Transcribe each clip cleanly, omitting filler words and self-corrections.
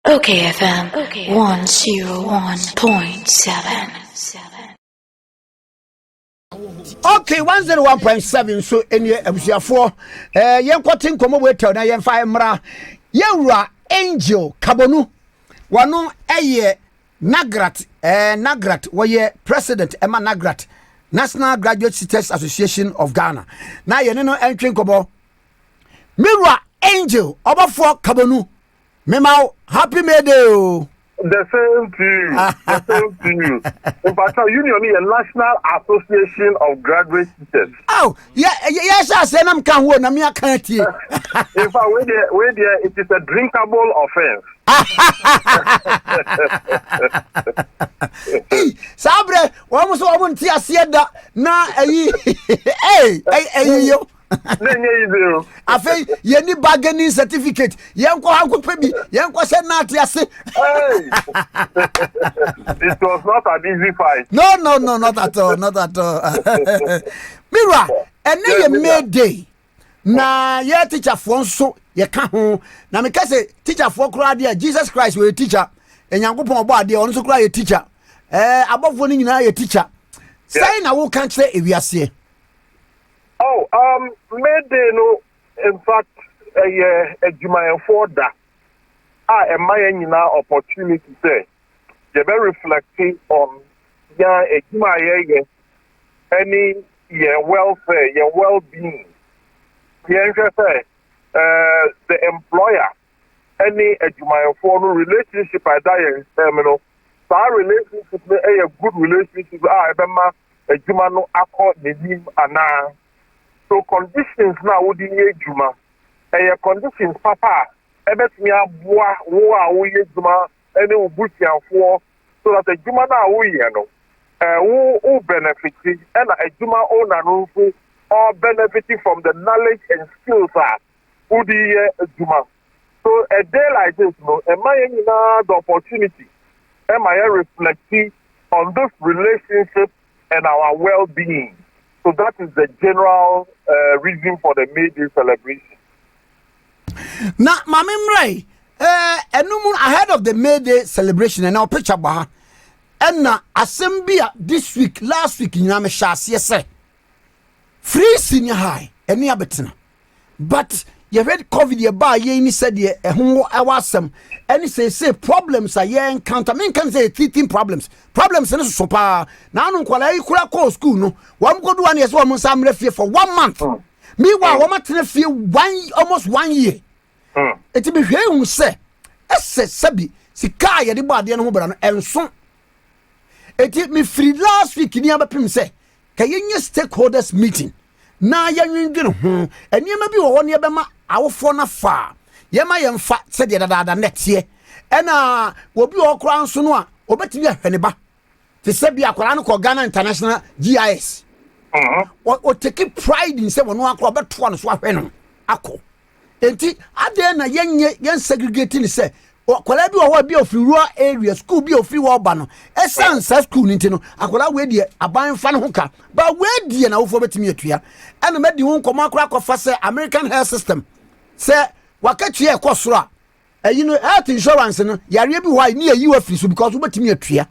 OKFM 101.7. Okay, 101.7 so any abusiafo yen kwatin komo we tell na yen fa mra yewura Angel Kabonu wano eye NAGRAT woye president Emma NAGRAT National Graduate Teachers Association of Ghana na yen no entwin komo Mirwa Angel obafo Kabonu Memao, happy May Day. The same to you. The same to you. In fact, Union is a National Association of Graduate Teachers. Oh, yes, I said I'm can't win. I'm can't. In fact, where there, it is a drinkable offense. Sabre, almost I won't see a sieda. Na, hey, yo. I think you need bargaining certificate. Yanko Uncle Pebby, Yanko said not yes. It was not an easy fight. No, not at all. Mira, and then you made day. Na ye teacher for so ye can home. Na me say teacher for crowd there, Jesus Christ will teacher. And Yankopon about there, also cry a teacher. Above one in a teacher. Say na who can't say if we are say. Oh, Mayday no, in fact, a Jumayan for that. A my opportunity say, you're very reflecting on a Jumaya, any your welfare, your well-being. The employer, any a Jumayan for no relationship I die in terminal. So our relationship a good relationship. I remember a Jumano accord the name and so conditions now would be juma. Conditions, papa. Ebet me a boa wo juma any ubutia for so that a juma now we know. Who benefiting and a juma owner who are benefiting from the knowledge and skills are who the juma. So a day like this, no, am I the opportunity? Am I reflecting on this relationship and our well-being? So that is the general reason for the May Day celebration. Now, Mamim Ray, ahead of the May Day celebration, and our picture bar, and now assembly this week, last week in Yamashas, yes, sir. Free senior high, any abetina. But you read COVID, you buy, ye said, ye, a who I was some, and he say problems are ye encounter. Men can say 13 problems. Problems in so far. Now, no, quality call school, no. One good one is one some refugee for 1 month. Meanwhile, one month feel almost 1 year. It be here who say, Sabi, Sikaya, the body and Hobran, and so it hit me free last week in Yabapim say, can you stakeholders meeting? Now, young home, and you may be 1 year by our phone afar. Yema yem fat said the other next year. And will be all crown soon. Or better be a Heniba. To say be a Korano Ghana International GIS. Or take pride in 7 o'clock, but 1 swap venom. Ako. And then a young segregating say, or Colabi or be of rural area, school be of free war banner. A son says school Nintendo. I could away dear, a buying fan hooker. But where dear now for me to and met the one command crack of American health system. Say, wakati ya kwa sura you know health insurance no yare bi why near you office because we betimi atua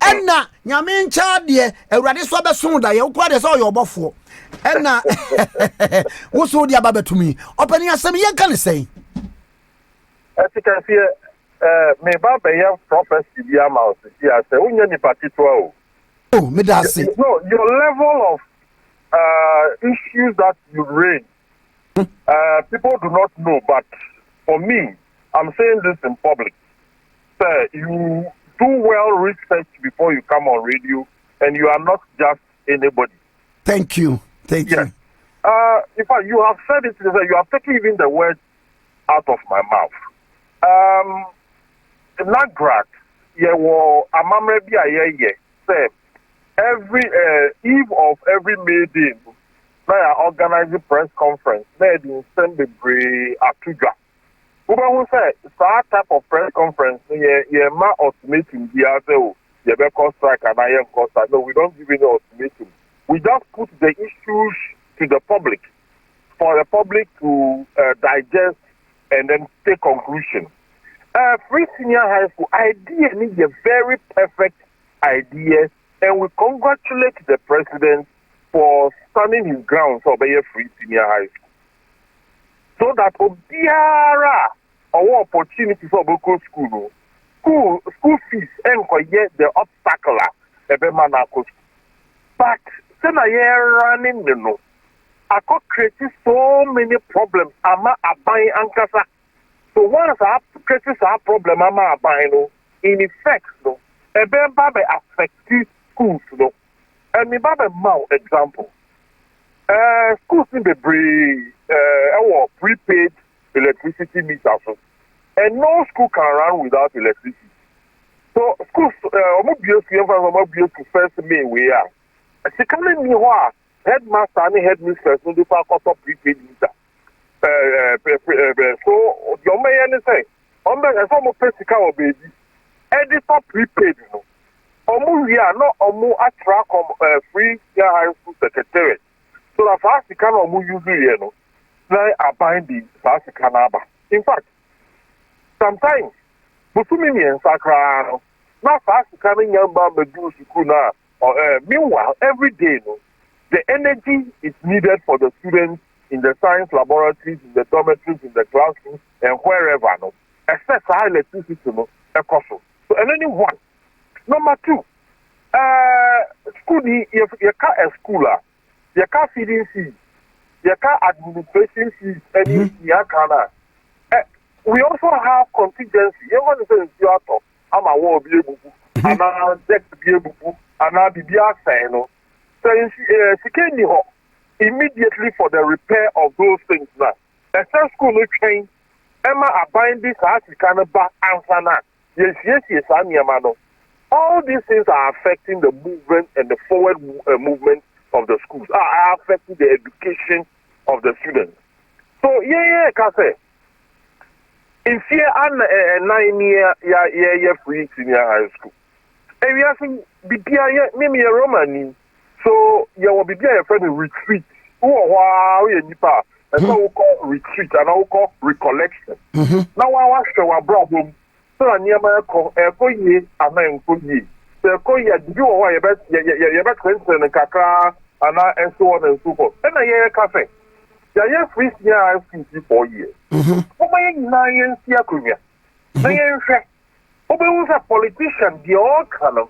enna nyame ncha de awurade so beso da ye ukwa de so yo bofo enna wo so de ababetumi opani asem ye kan say etika fie me baba ya prophecy bi ama o si ase unya ni patito oh me da say no your level of issues that you raise. People do not know, but for me, I'm saying this in public. Sir, you do well research before you come on radio, and you are not just anybody. Thank you. In fact, you have said it, you have taken even the words out of my mouth. NAGRAT, say, every eve of every May Day, I organize a press conference. Made in Sembebri Atuga. Who say that type of press conference? Yeah, ma ultimatum. The cause strike and I am cause. No, we don't give any ultimatum. We just put the issues to the public for the public to digest and then take conclusion. Free senior high school idea is a very perfect idea, and we congratulate the president for standing his ground for a free senior high school. So that Obiara or opportunity for local school fees and get the obstacle but then I running I could create so many problems. Ama abai ankasa. So once I create a problem, ama abai in effect ebe babe affect schools And me babe mau example. Schools in the prepaid electricity meters. And no school can run without electricity. So schools first May we are. Secondly, me headmaster and headmistress no do for prepaid meter. So your mayor say, some physical or baby, editor prepaid we are not attract free high school secretariat. So the first can use now are buying the first canaba. In fact, sometimes Busumi and Sakra now fast coming young Bamba do school now. Meanwhile, every day the energy is needed for the students in the science laboratories, in the dormitories, in the classrooms, and wherever except high electricity so and only one. Number two, school you can't a schooler, you can't feeding fees, you can't administration fees, any we also have contingency. You want to say I'm a war be able and I'll be able and I'll be saying so immediately for the repair of those things now. The school no train Emma are buying this as you can back answer now. Yes, all these things are affecting the movement and the forward movement of the schools, are affecting the education of the students. So, can say, if you are 9-year free senior high school, and we are saying, maybe a Romani, so you will be there for the retreat. Wow, and so we call retreat and I will call recollection. Now, I was our problem. So I near my call ye, and I am good ye. So you are your best, and Kaka, and so on and so forth. And I hear a cafe. The free senior high school 4 years. Oh, my 9 years, Yakuya. 9 years, who's a politician, the all kind of.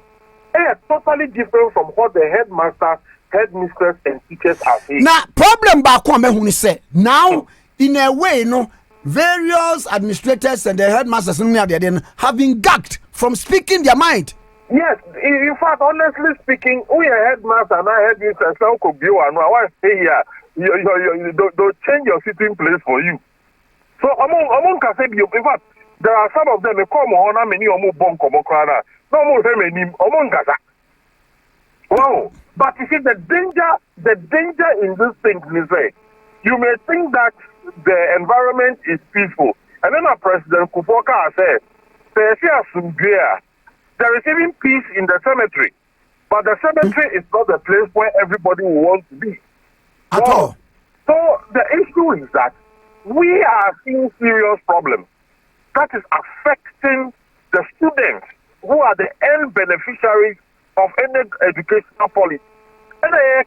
They are totally different from what the headmaster, headmistress, and teachers are saying. Now, problem back when we say now, in a way, various administrators and the headmasters have been gagged from speaking their mind. Yes, in fact, honestly speaking, we are headmaster and I headmistress. Now, could be one. I want to say here, you don't change your sitting place for you. So, among Kasebi, in fact, there are some of them who come on how many omo bon komo krana. No more them any among Gaza. Wow. But you see the danger in this thing is that you may think that the environment is peaceful. And then our President Kufoka said, there is even peace in the cemetery. But the cemetery is not the place where everybody will want to be. At all. So the issue is that we are seeing serious problems that is affecting the students who are the end beneficiaries of any educational policy. And there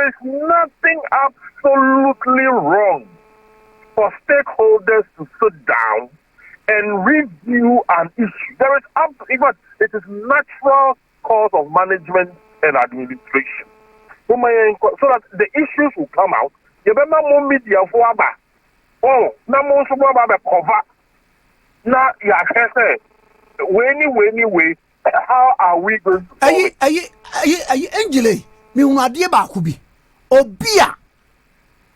is nothing absolutely wrong for stakeholders to sit down and review an issue. It is natural course of management and administration. So that the issues will come out. Media for cover. Now, way, how are we going to? Angele, me unadie ba kubi. Obia,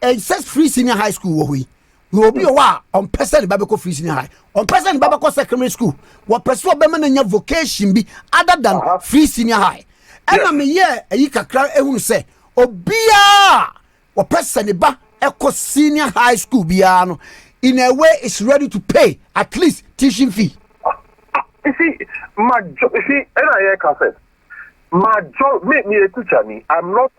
it says free senior high school. We will be on person Babako free senior high, on person Babako secondary school. What pursue Beman vocation be other than free senior high. And I'm a year a yika who say, Obia, what person ba eco senior high school biano. In a way, it's ready to pay at least teaching fee. You see, and I can say, make me a teacher. I'm not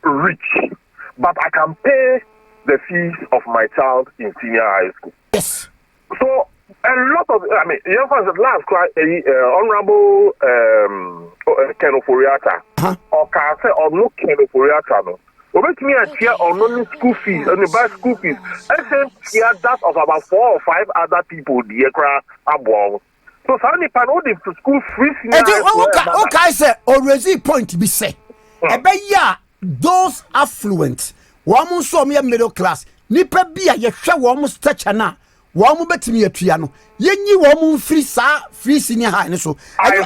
rich, but I can pay the fees of my child in senior high school. Yes. So a lot of, I mean, last cry, Honorable Ken Oforiata, or Kase or no Ken Oforiata, no. Obet me a tier or no school fees, and the buy school fees. I said, yeah, that of about 4 or 5 other people, the Accra Abwang. So, Sandy Pano, the school free senior high school. Okay, sir, already point to be said. Those affluent, one saw me a middle class, Nipa Bia, ye shall almost touch a na. One bet me a triano. Ye knew woman free senior high. So I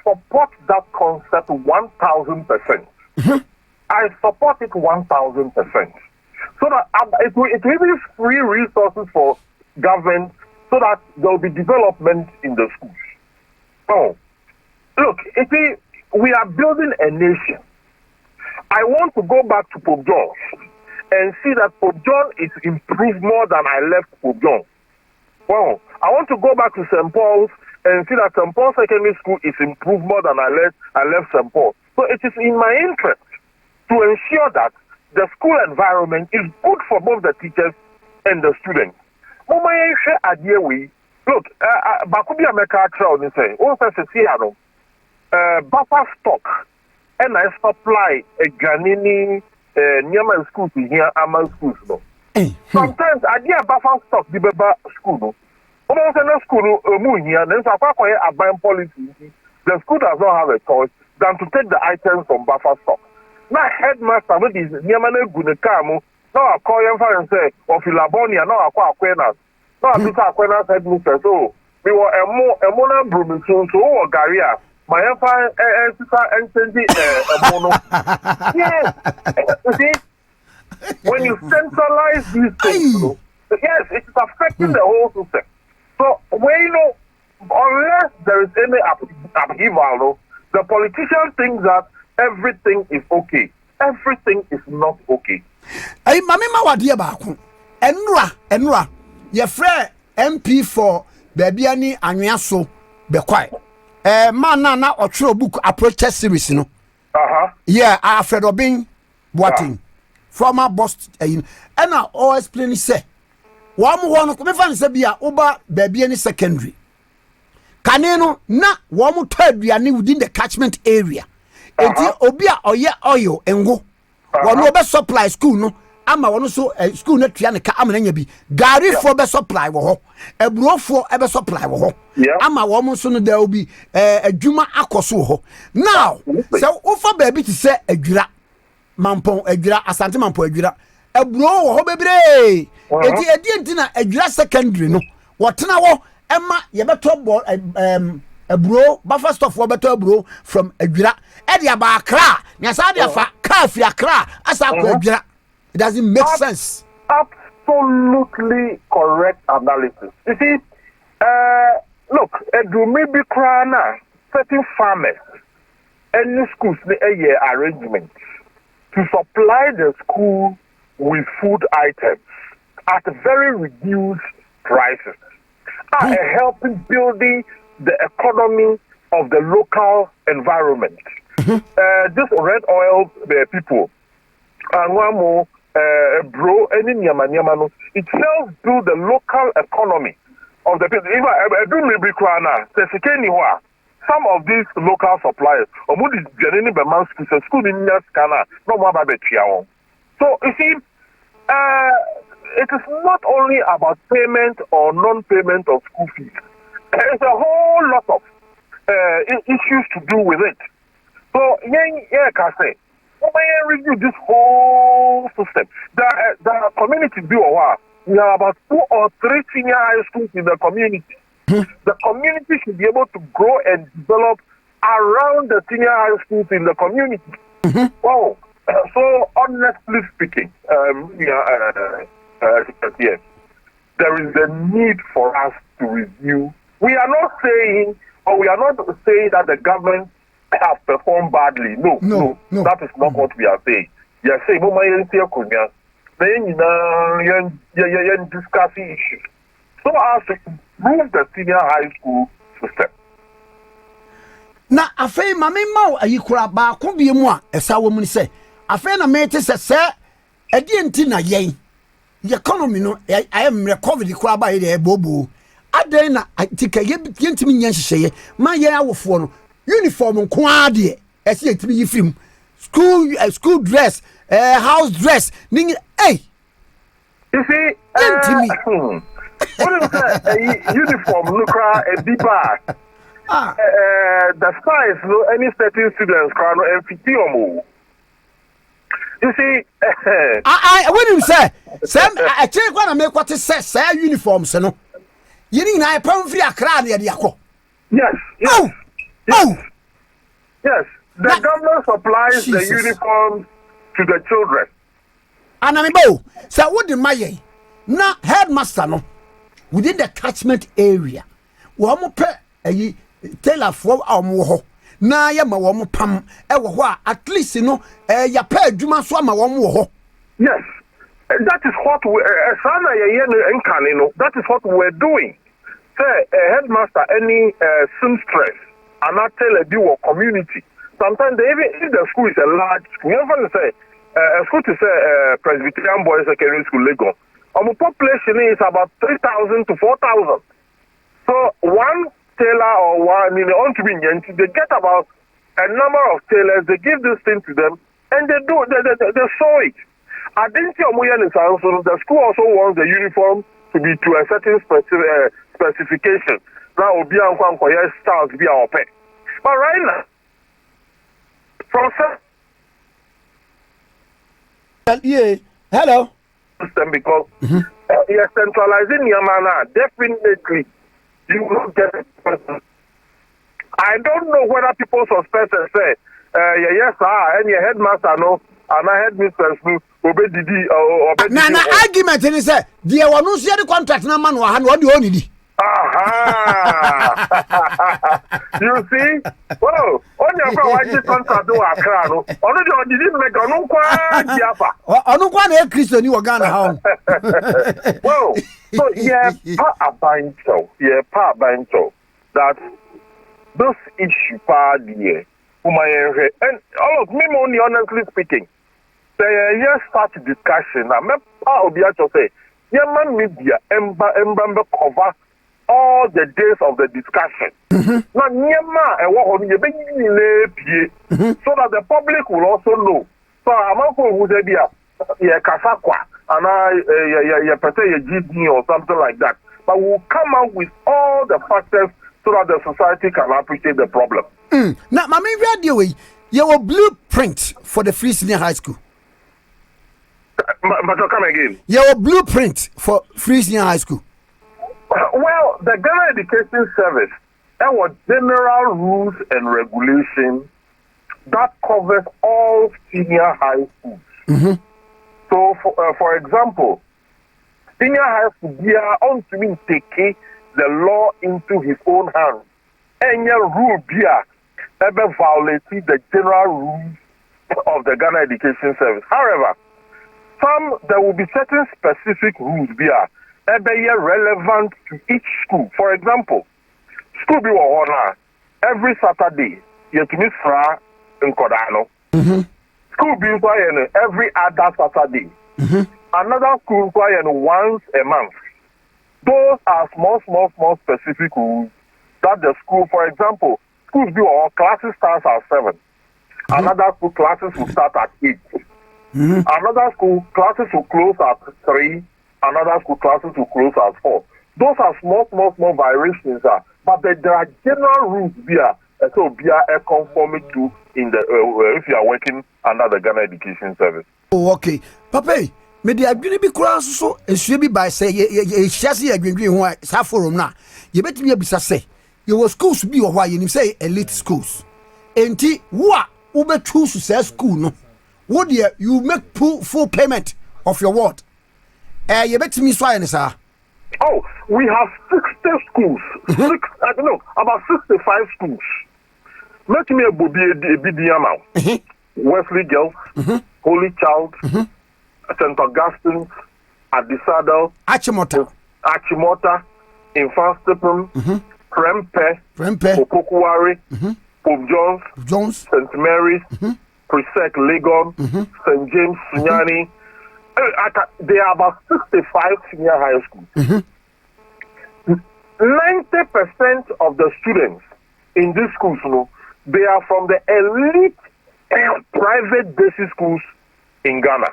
support that concept 1,000%. I support it 1,000%. So that it will be free resources for government so that there will be development in the schools. Oh, look, we are building a nation. I want to go back to Pope John and see that Pope John is improved more than I left Pope John. Well, I want to go back to St. Paul's and see that St. Paul's Secondary School is improved more than I left St. Paul. So it is in my interest to ensure that the school environment is good for both the teachers and the students. Look, Bakubi America crowd is saying, buffer stock and I supply a Ghanini near my schools here, Amal schools. No. Sometimes I get buffer stock, the Beba school. No. Almost in school, here, then a buying policy. The school does not have a choice than to take the items from buffer stock. Now, headmaster, with this Niamane Gunekamu, now I call him and say, or Philabonia, now I call Aquinas. Now I Peter Aquinas headmaster, so we were a mona brumisun, so or Garia. My empire and send a mono. Yes, you see, when you centralize these things, yes, it's affecting the whole system. So, unless there is any upheaval, the politician thinks that everything is okay. Everything is not okay. Hey, Mamma, what dear Baku? Enra, your friend MP for Babiani and Yaso, be quiet. Man, now or true book approach test series, no. Yeah, Alfred Obin, Boating, former boss, and I always plainly say, one come fan Sabia, Oba, Babiani secondary. Caneno, na one third within the catchment area. Enti obia oye oil engo one no be supply school no ama wono so school na tua ne ka ama nya bi gari for be supply wo ho eburo for be supply wo ho ama wo mo so no there will be adwuma akoso ho now so ofa baby to say adwira mampon adwira asante mampon adwira eburo wo ho bebre enti na adwira secondary no wotena wo ema ye beto bro buffer stuff for better bro from Adwira Edia ba Accra nyasa dia fa car fi Accra asa ko Adwira. It doesn't make sense. Absolutely correct analysis. You see, look, maybe crana certain farmers any schools a year arrangement to supply the school with food items at very reduced prices are helping building the economy of the local environment. This red oil people, bro, any nyama, it helps build the local economy of the people. Some of these local suppliers, so you see, it is not only about payment or non-payment of school fees. There's a whole lot of issues to do with it. So, can say, review this whole system. The community we have about 2 or 3 senior high schools in the community. The community should be able to grow and develop around the senior high schools in the community. Wow. So, honestly speaking, yes, there is a need for us to review. We are not saying that the government has performed badly. No. That is not what we are saying. We are saying, discussing issues so as to improve the senior high school system. Na afei mame ma ayikura ba ko bi mu a esa wo mu ni se afei na me te se enti na yen the economy no I am recovered the crab by the bobo adena tika yentimi nya hyehyeye ma yen awofo no uniform nko ade e se yentimi yifrim school dress house dress ning hey you see what is that uniform look a big the size no any certain students can no MPT. You see, I when you say I check when I make what it says say uniforms no you need na pam free akra na de akọ. Yes. Yes, the government supplies Jesus. The uniforms to the children. And I mean, so what the my na headmaster no within the catchment area. Wo mo pe ayi tailor for am ho na ya ma wo mo pam e wo ho at least no ya pa adwuma so ma wo mo ho. Yes, that is what we that is what we're doing. Say a headmaster any seamstress and not tell a do community. Sometimes they even if the school is a large school, you know say a school to say Presbyterian Boys Secondary School Lagos. Our population is about 3,000 to 4,000. So one tailor or one they get about a number of tailors, they give this thing to them and they sew it. I didn't see the school also wants the uniform to be to a certain specification. Now will be styles be our pay. But right now process hello system because you're centralizing your manner, definitely you will get it. I don't know whether people suspect and say, yes, and your headmaster no, and I headmistress no, obey the na argument is say, there was no share the contract na man what do you need? You see? Well, on your project contract do Accra no. On didn't make on Diafa. On kwa Christo ni Ghana how. Well, so pa bancho that this issue pa die and all of me only honestly speaking. Yes start discussion na me pa obi acho say man media emba cover all the days of the discussion. Now, so that the public will also know. So, I'm who say, yeah, Kasakwa, and GD or something like that. But we'll come out with all the factors so that the society can appreciate the problem. Now, Mami, radio, your blueprint for the Free Senior High School. But come again. Your blueprint for Free Senior High School. Well, the Ghana Education Service, there were general rules and regulations that covers all senior high schools. So, for example, senior high school, they are on to me taking the law into his own hands. Any rule here ever violated the general rules of the Ghana Education Service. However, there will be certain specific rules here relevant to each school. For example, school be every Saturday you to miss fra in Kodano. School be every other Saturday. Another school once a month. Those are small specific rules that the school, for example, schools be classes starts at 7. Another school classes will start at 8. Another school classes will close at 3. Another school classes will close at 4. Those are small variations, but there are general rules here. So be a conformity to in the if you are working under the Ghana Education Service. Oh, okay, Papa. Me dey agree be cross so ensuo bi by say ye hyase agwendwe ho sa forum na ye betimi abisa say ye was schools bi ho ye nim say elite schools. Enti wo a wo betu so say school no. Wo dey you make full payment of your ward. You bet me so sir. Oh, we have 60 schools. I don't know, about 65 schools. Let me a BDM Wesley Girls, Holy Child, St. Augustine, Adisado, Achimota, Infant Stephen, Prempe, Okokuwari, Pope Jones, St. Mary's, Presec Legon, St. James Sunyani, There are about 65 senior high schools. 90% of the students in these schools, they are from the elite private basic schools in Ghana.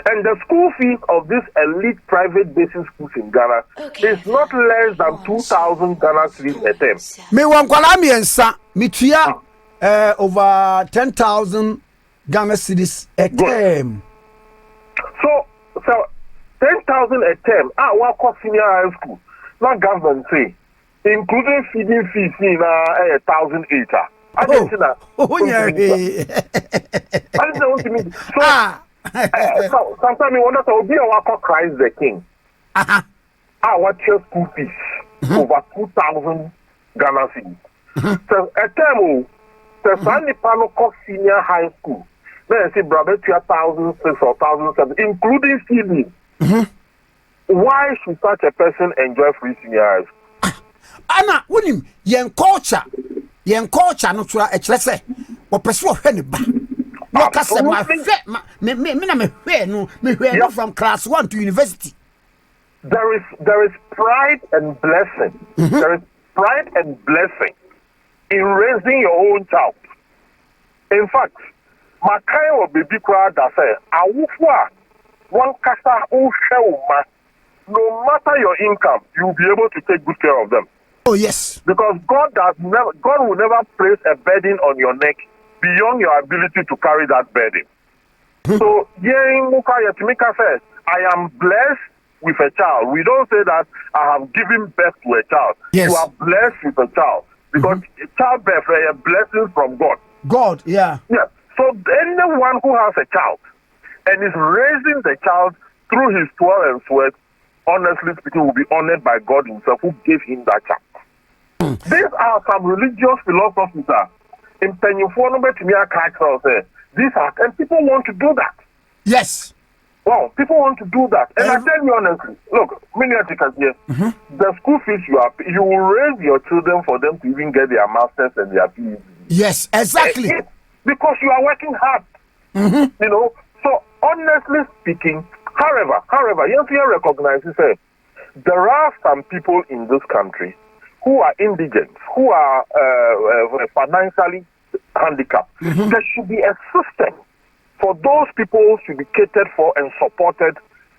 And the school fees of these elite private basic schools in Ghana is not less than 2,000 Ghana cedis a term. Me wan kwala miensa, me tua over 10,000 Ghana cedis a term. So 10,000 a term. What cost senior high school? Not government say, including feeding fees in 1,008. I didn't see that. I didn't know what you mean. So sometimes you wonder to be a Christ the King. What your school fees over 2,000 Ghana cedis. So a term, the Sunday panel cost senior high school. Then I see brother 1,006 or 1,007, including feeding. Why should such a person enjoy free senior high school? Anna, wunim yen culture no tura e kire se wo pese wo hwe ne ba no ka se ma hwe me na me hwe no from class 1 to university. There is pride and blessing. There is pride and blessing in raising your own child. In fact, my kind of baby crowd that say awufo a one kasa o hwe no matter your income, you'll be able to take good care of them. Oh yes. Because God will never place a burden on your neck beyond your ability to carry that burden. So, Yatimika says, I am blessed with a child. We don't say that I have given birth to a child. Yes. You are blessed with a child. Because childbirth is a blessing from God. God, yeah. Yeah. So anyone who has a child and is raising the child through his toil and sweat, honestly speaking, will be honored by God himself who gave him that child. These are some religious philosophies. In these are, and people want to do that. Yes. Well, people want to do that. And I tell you honestly, look, here, the school fees you will raise your children for them to even get their masters and their PhD. Yes, exactly. Because you are working hard. You know, so honestly speaking, however, you have to recognize that there are some people in this country who are indigent, who are financially handicapped. There should be a system for those people to be catered for and supported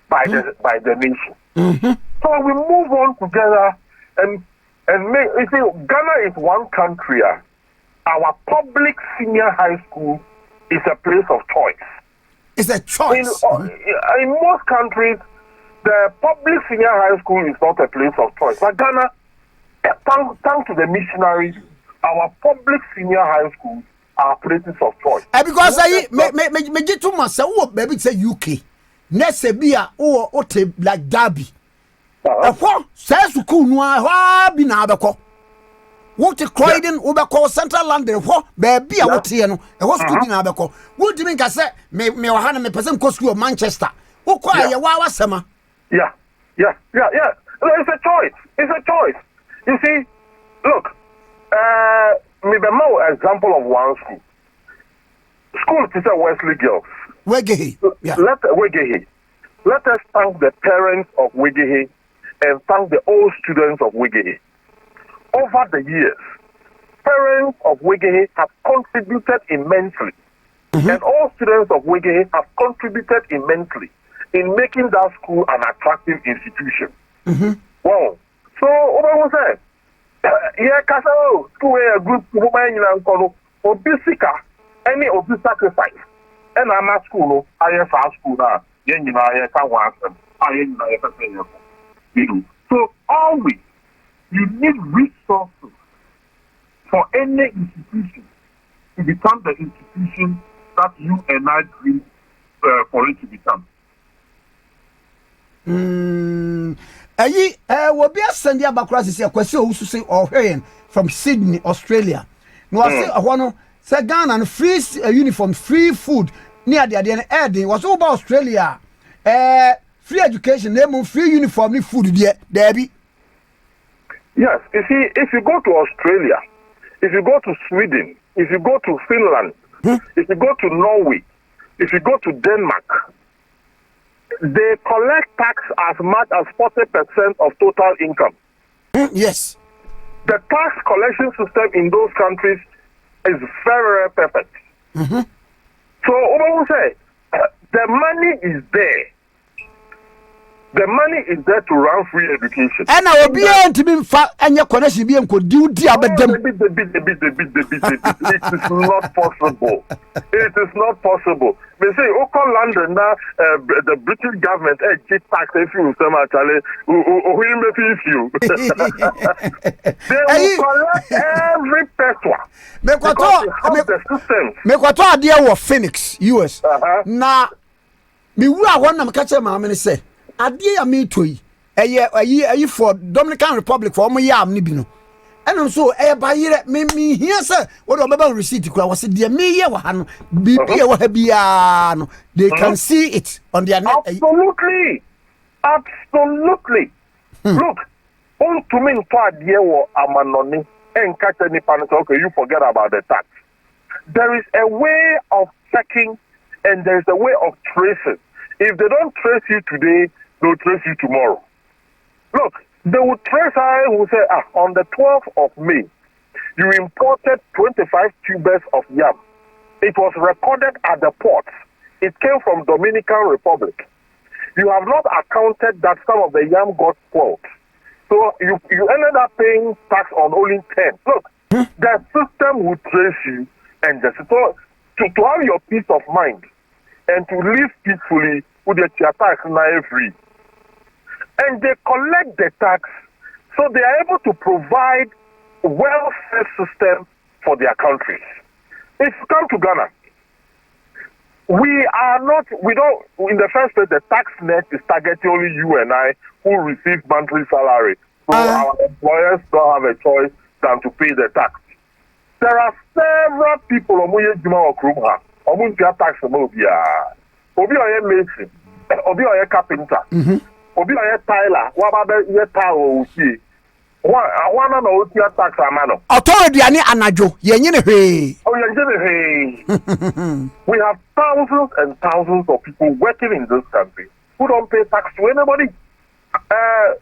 by the nation. So we move on together and make. You see, Ghana is one country. Our public senior high school is a place of choice. It's a choice. In most countries, the public senior high school is not a place of choice. But Ghana, thanks to the missionaries, our public senior high schools are places of choice. Because me get to myself, maybe say UK. Next be like Derby. Say school no be na abeko. What Croydon, Ubako, Central London, baby, I would see no, and what's good in Abaco. What do you mean? I said, me me person cost you of Manchester. Who cry a wawa summer? Yeah. It's a choice. It's a choice. You see, look, me the more example of one school. School teacher Wesley Girls. Wegehe. Let us thank the parents of Wegehe and thank the old students of Wegehe. Over the years, parents of Wegehe have contributed immensely, and all students of Wegehe have contributed immensely in making that school an attractive institution. Wow. So, what was that? School a group of Bisika, any of the sacrifice. And I'm at school, I have fast school now. So, always, you need resources for any institution to become the institution that you and I dream for it to become. Will be a Sunday across this question who say or from Sydney, Australia. No, I say one say Ghana and free uniform, free food near the end was over Australia. Free education, name free uniform, food there be. Yes, you see, if you go to Australia, if you go to Sweden, if you go to Finland, if you go to Norway, if you go to Denmark, they collect tax as much as 40% of total income. Yes. The tax collection system in those countries is very, very perfect. So, what we say, the money is there. The money is there to run free education. And I will be able to be fat and your connection be able to do the other them. It is not possible. It is not possible. They say, Oko London now, the British government, get tax if you so much, you. They will collect every peso. Make what idea was Phoenix, US. Now, me wa one am catch my man say. Adie me toyi ayi for Dominican Republic for mo yam ni bi no eno so ba yire me hia say what do baba receipt kura was de me ye wa ha no bibi e wa ha bia no they can see it on their net. Absolutely. Look, on to me to adie wo amanoni en catch any panic. Okay, you forget about the tax. There is a way of checking and there is a way of tracing. If they don't trace you today, they'll trace you tomorrow. Look, they will trace I who say, on the 12th of May, you imported 25 tubers of yam. It was recorded at the port. It came from Dominican Republic. You have not accounted that some of the yam got spoiled. So you ended up paying tax on only 10. Look, the system will trace you and just to have your peace of mind and to live peacefully with your tax now free. And they collect the tax, so they are able to provide welfare system for their countries. If you come to Ghana, in the first place, the tax net is targeting only you and I who receive monthly salary. So our employers don't have a choice than to pay the tax. There are several people who tax Obi oye mason, Obi oye carpenter, Obi oye tiler, wababe ye tile usi. Wana na uti tax amano. Authority ani anajo, yenyine he. Oh, yenyine he. We have thousands and thousands of people working in this country who don't pay tax to anybody.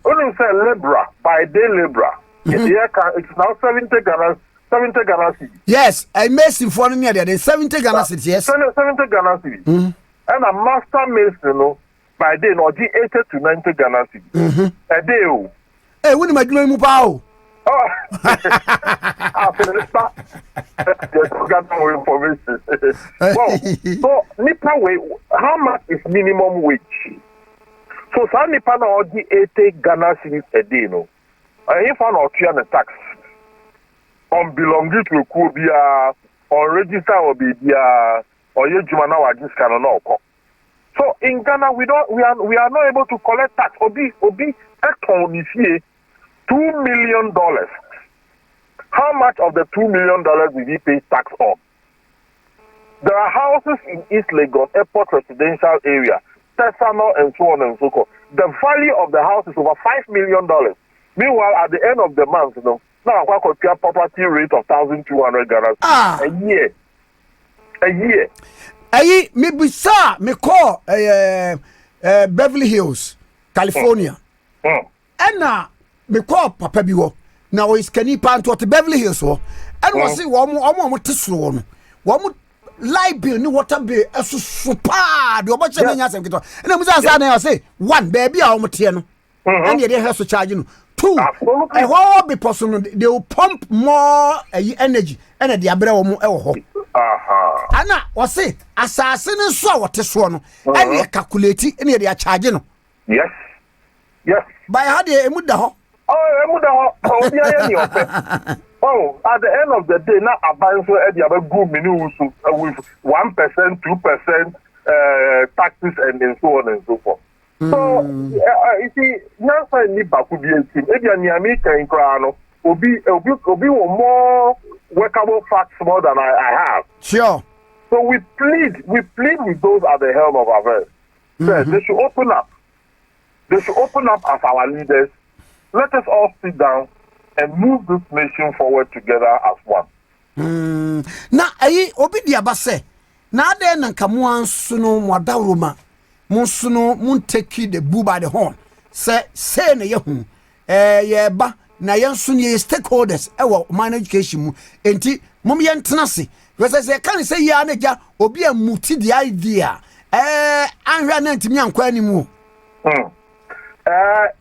Only say labor, by day labor. It's now 70 Ghana. 70 Ghana cedis. Yes, I mason for near there. 70 Ghana cedis. Yes. 70 Ghana cedis. And a master mason, by day, no, 80 to 90 Ghana cedis. A day. Hey, when am I doing mupao? Oh, I got more information. Well, so Nipa way, how much is minimum wage? So some Nipa na 80 Ghana cedis a day, no. If I not clear the tax. On belonging to Kubia or register or Bibia or Yejumana or this kind of no. So in Ghana we are not able to collect tax. Obi economy $2 million. How much of the $2 million did he pay tax on? There are houses in East Lagos Airport residential area, Tesano and so on and so forth. The value of the house is over $5 million. Meanwhile, at the end of the month, now I could pay a property rate of 1,200 Ghana a year. Aye, me sa me call Beverly Hills, California. And me call Papa Biwo. Now is Kenny Pan to Beverly Hills and was see one more tisro one light bill, no water bill, a super. The much and I say one baby, I'm and you have to charge you. Two, and what will be possible? They will pump more energy and the abra mo Anna was say assassin and so what is one and you calculate it and they are charging. Yes. By how they muda. Oh, at the end of the day, now a bank so at the other good minutes with 1%, 2% taxes and so on and so forth. So, you see, now I need to be a team. Maybe an American crown will be more workable facts more than I have. Sure. So we plead with those at the helm of affairs. They should open up. They should open up as our leaders. Let us all sit down and move this nation forward together as one. Na ayi obi di abase. Na ade na kamuan suno mwadawroma. Monsuno mun take the bull by the horn. Say na yehu. Yeah ba na yensu ne stakeholders ewo man education mu. Enti mum yentena se. Because say can say ya na ja obi amuti the idea. Anhwa na ntimi ankwa ni mu.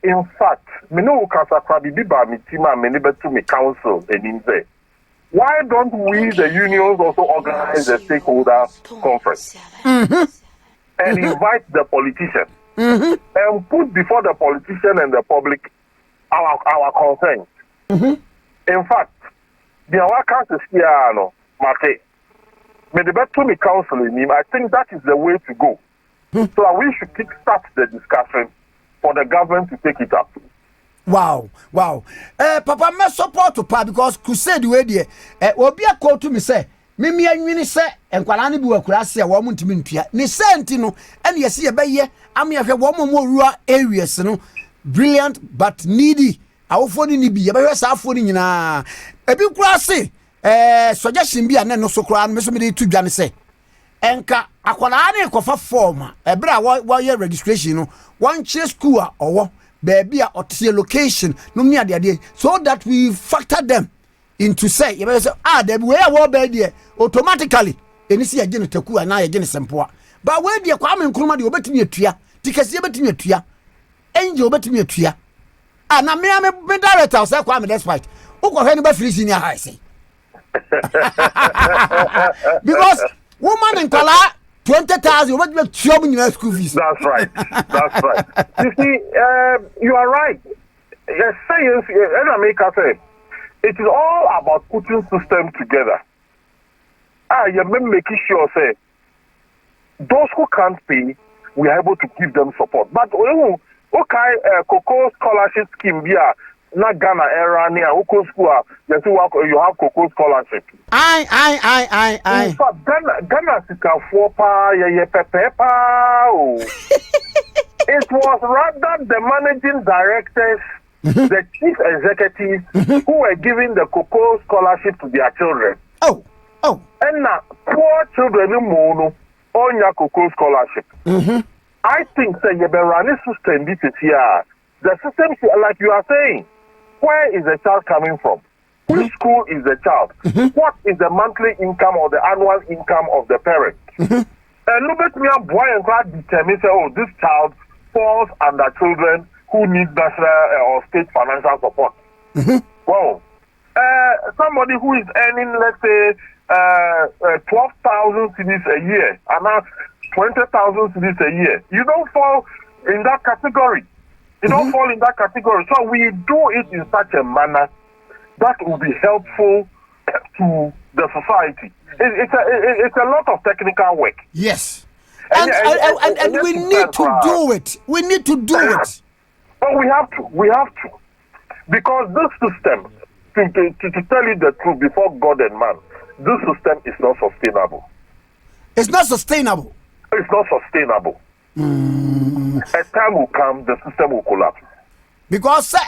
In fact, me no kasa kwa bibi ba mi tima me ne betu me council eninze. Why don't we, the unions, also organize a stakeholder conference and invite the politicians and put before the politician and the public our concerns? In fact, the workers is here, no, Mate. Me the betu me council in him. I think that is the way to go. So we should kickstart the discussion for the government to take it up. Wow. Papa, me support to pa because crusade way there. Obi a call to me say, me anwini say enkwala ne bi wakura se wo muntimi ntua. Ne senti no, ene yesi ye beye, am ye hwe wo mo rural areas no. Brilliant but needy. Awofo ni bi ye behwe sa afo ni nyina. Ebi kura se suggestion bi ane no so kura no me so me dey tu dwane say. Enka akwala ne kofa form a bra wo ye registration no. One che school a owo baby a otie location no me ade so that we factor them into say you say there be where wo be there automatically eni si agene taku na agene sempoa ba we there kwa me nkruma de obetimi atua tikasi obetimi atua enje obetimi atua na me director say kwa me despite ukọ hwe ni ba free senior high say because woman in color 20,000 what you school fees. That's right. You see, you are right. Yes, science, as America said, it is all about putting systems together. You're making sure, say, those who can't pay, we are able to give them support. But Cocoa scholarship scheme, na Ghana era near Oko school, you have Cocoa scholarship. Aye. In fact, Ghana sika fopa ye pepepa. It was rather the managing directors, the chief executives who were giving the Cocoa scholarship to their children. Oh. And now poor children in Mono on your Cocoa scholarship. I think that you better run a system this year. The system, like you are saying. Where is the child coming from? Which school is the child? What is the monthly income or the annual income of the parent? And look at me, boy, and God determine, say, this child falls under children who need national or state financial support. Well, somebody who is earning, let's say, 12,000 cedis a year, and now 20,000 cedis a year, you don't fall in that category. You don't fall in that category. So we do it in such a manner that will be helpful to the society. It's a lot of technical work. Yes. And we need to do it. We need to do it. But we have to. Because this system, to tell you the truth before God and man, this system is not sustainable. It's not sustainable. It's not sustainable. A time will come, the system will collapse. Because yes,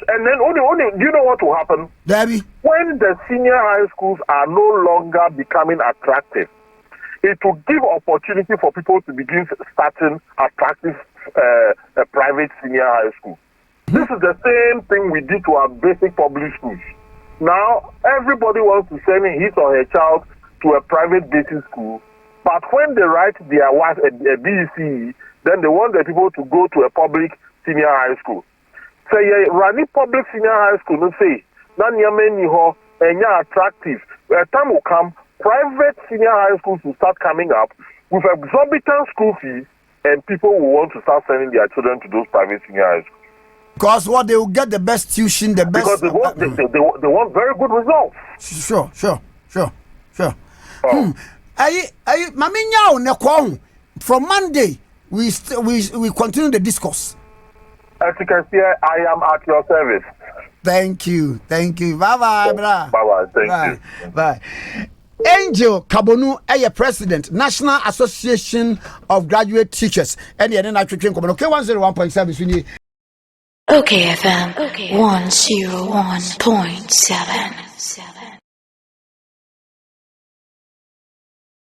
and then only do you know what will happen? Debbie. When the senior high schools are no longer becoming attractive, it will give opportunity for people to begin starting attractive private senior high schools. This is the same thing we did to our basic public schools. Now, everybody wants to send his or her child to a private basic school. But when they write their wife a BEC, then they want the people to go to a public senior high school. So running public senior high school, no say, attractive. A time will come, private senior high schools will start coming up with exorbitant school fees, and people will want to start sending their children to those private senior high schools. Because what they will get the best tuition, the best. Because they want very good results. Sure. From Monday, we continue the discourse. As you can see, I am at your service. Thank you. Bye-bye, brah. Bye-bye. Thank you. Bye. Angel Kabonu, President, National Association of Graduate Teachers. And the other train coming. Okay, 101.7. OKFM 101.7.